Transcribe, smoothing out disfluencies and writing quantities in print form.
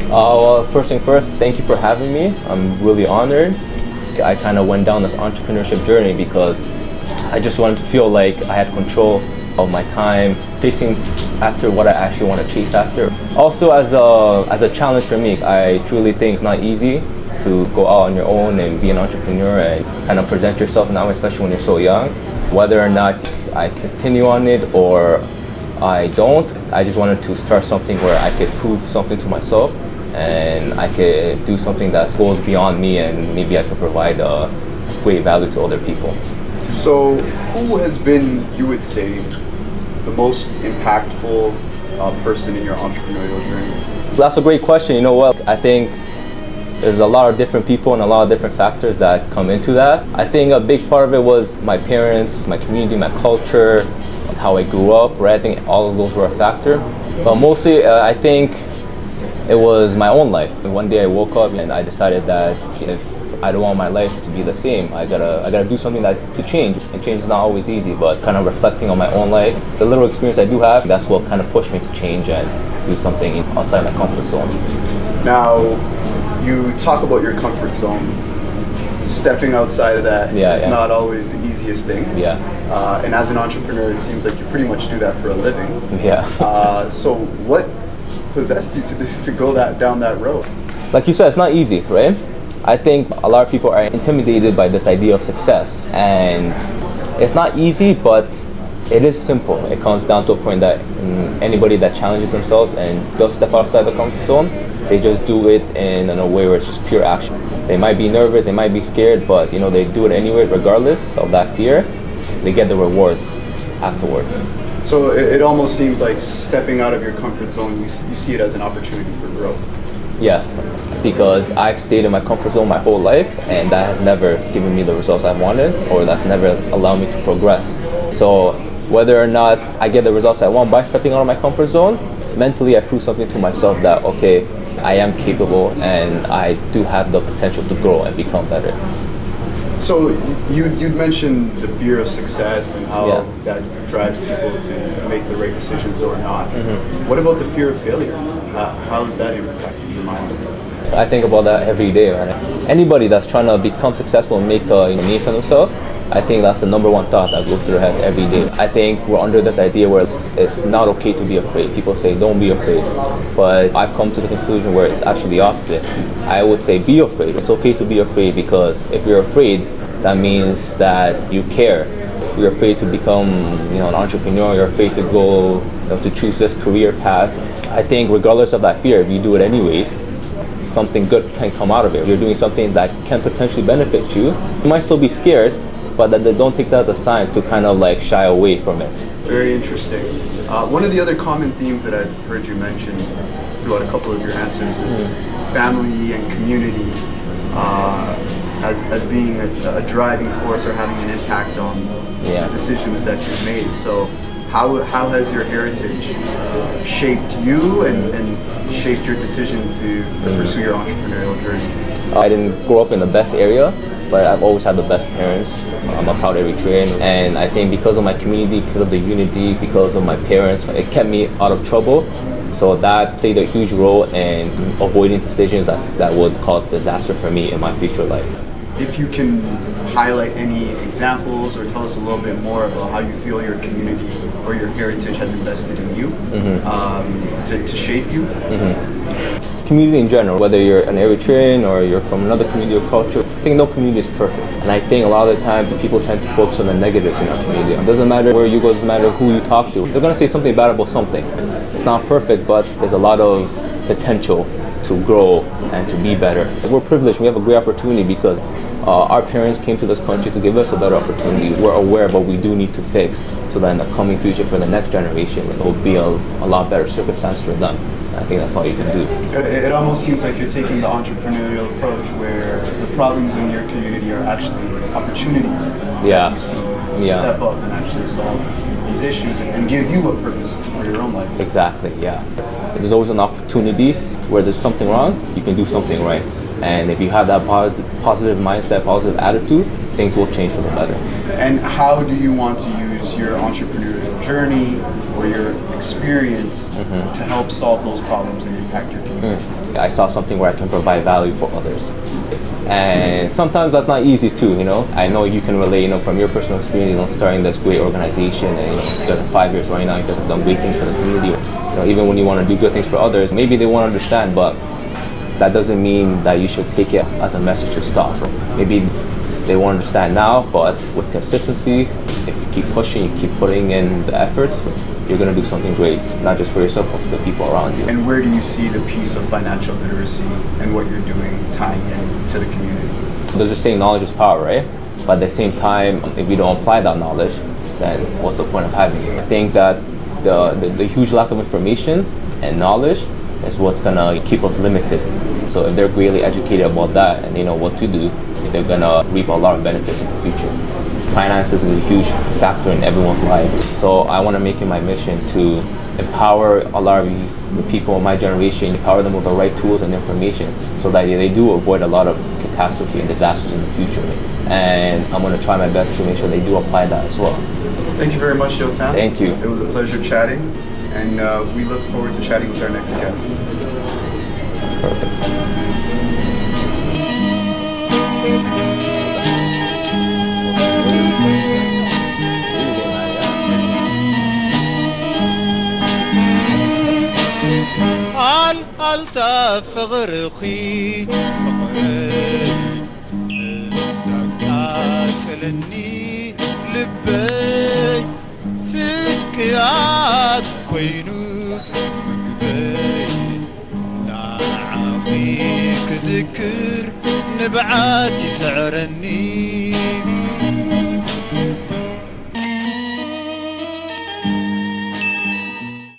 Well, first thing first, thank you for having me. I'm really honored. I kind of went down this entrepreneurship journey because I just wanted to feel like I had control of my time, chasing after what I actually want to chase after. Also, as a challenge for me, I truly think it's not easy to go out on your own and be an entrepreneur and kind of present yourself now, especially when you're so young. Whether or not I continue on it or I don't, I just wanted to start something where I could prove something to myself and I could do something that goes beyond me and maybe I could provide great value to other people. So who has been, you would say, the most impactful person in your entrepreneurial journey? That's a great question. You know what? I think there's a lot of different people and a lot of different factors that come into that. I think a big part of it was my parents, my community, my culture, how I grew up, right? I think all of those were a factor. But mostly, I think it was my own life. One day I woke up and I decided that if I don't want my life to be the same, I gotta do something to change. And change is not always easy, but kind of reflecting on my own life, the little experience I do have, that's what kind of pushed me to change and do something outside my comfort zone. Now, you talk about your comfort zone. Stepping outside of that is not always the easiest thing. Yeah. And as an entrepreneur, it seems like you pretty much do that for a living. Yeah. So what possessed you to go down that road? Like you said, it's not easy, right? I think a lot of people are intimidated by this idea of success, and it's not easy, but it is simple. It comes down to a point that anybody that challenges themselves and does step outside the comfort zone, they just do it in a way where it's just pure action. They might be nervous, they might be scared, but they do it anyway, regardless of that fear. They get the rewards afterwards. So it almost seems like stepping out of your comfort zone, you see it as an opportunity for growth. Yes, because I've stayed in my comfort zone my whole life, and that has never given me the results I wanted, or that's never allowed me to progress. So whether or not I get the results I want by stepping out of my comfort zone, mentally I prove something to myself that, okay, I am capable and I do have the potential to grow and become better. So you'd mentioned the fear of success and how that drives people to make the right decisions or not. Mm-hmm. What about the fear of failure? How has that impacted your mind? I think about that every day, man. Anybody that's trying to become successful and make a name for themselves, I think that's the number one thought that goes through their heads every day. I think we're under this idea where it's not okay to be afraid. People say, don't be afraid. But I've come to the conclusion where it's actually the opposite. I would say be afraid. It's okay to be afraid because if you're afraid, that means that you care. If you're afraid to become an entrepreneur, you're afraid to go, to choose this career path. I think regardless of that fear, if you do it anyways, something good can come out of it. You're doing something that can potentially benefit you. You might still be scared, but don't take that as a sign to kind of like shy away from it. Very interesting. One of the other common themes that I've heard you mention throughout a couple of your answers is family and community as being a driving force or having an impact on the decisions that you've made. So how has your heritage shaped you and shaped your decision to pursue your entrepreneurial journey? I didn't grow up in the best area, but I've always had the best parents. I'm a proud Eritrean, and I think because of my community, because of the unity, because of my parents, it kept me out of trouble. So that played a huge role in avoiding decisions that would cause disaster for me in my future life. If you can highlight any examples or tell us a little bit more about how you feel your community or your heritage has invested in you to shape you. Community in general, whether you're an Eritrean or you're from another community or culture, I think no community is perfect. And I think a lot of the time people tend to focus on the negatives in our community. It doesn't matter where you go, it doesn't matter who you talk to. They're going to say something bad about something. It's not perfect, but there's a lot of potential to grow and to be better. We're privileged. We have a great opportunity because our parents came to this country to give us a better opportunity. We're aware of what we do need to fix so that in the coming future for the next generation, it will be a lot better circumstance for them. I think that's all you can do. It almost seems like you're taking the entrepreneurial approach where the problems in your community are actually opportunities that you see to step up and actually solve these issues and give you a purpose for your own life. Exactly, yeah. There's always an opportunity where there's something wrong, you can do something right. And if you have that positive mindset, positive attitude, things will change for the better. And how do you want to use your entrepreneurial journey or your experience to help solve those problems and impact your community? I saw something where I can provide value for others. And sometimes that's not easy too, I know you can relate, from your personal experience, starting this great organization, and you guys are 5 years right now, you guys have done great things for the community. Even when you want to do good things for others, maybe they won't understand, but that doesn't mean that you should take it as a message to stop. Maybe they won't understand now, but with consistency, if you keep pushing, you keep putting in the efforts, you're going to do something great, not just for yourself, but for the people around you. And where do you see the piece of financial literacy and what you're doing tying into the community? There's just saying knowledge is power, right? But at the same time, if you don't apply that knowledge, then what's the point of having it? I think that the huge lack of information and knowledge is what's going to keep us limited. So if they're greatly educated about that and they know what to do, they're going to reap a lot of benefits in the future. Finances is a huge factor in everyone's life. So I want to make it my mission to empower a lot of the people in my generation, empower them with the right tools and information so that they do avoid a lot of catastrophe and disasters in the future. And I'm going to try my best to make sure they do apply that as well. Thank you very much, Yotam. Thank you. It was a pleasure chatting, and we look forward to chatting with our next guest. Perfect. فغرخي فقري نقاتلني لبي سكيات كوينو مقبي نعاقي كذكر نبعاتي سعرني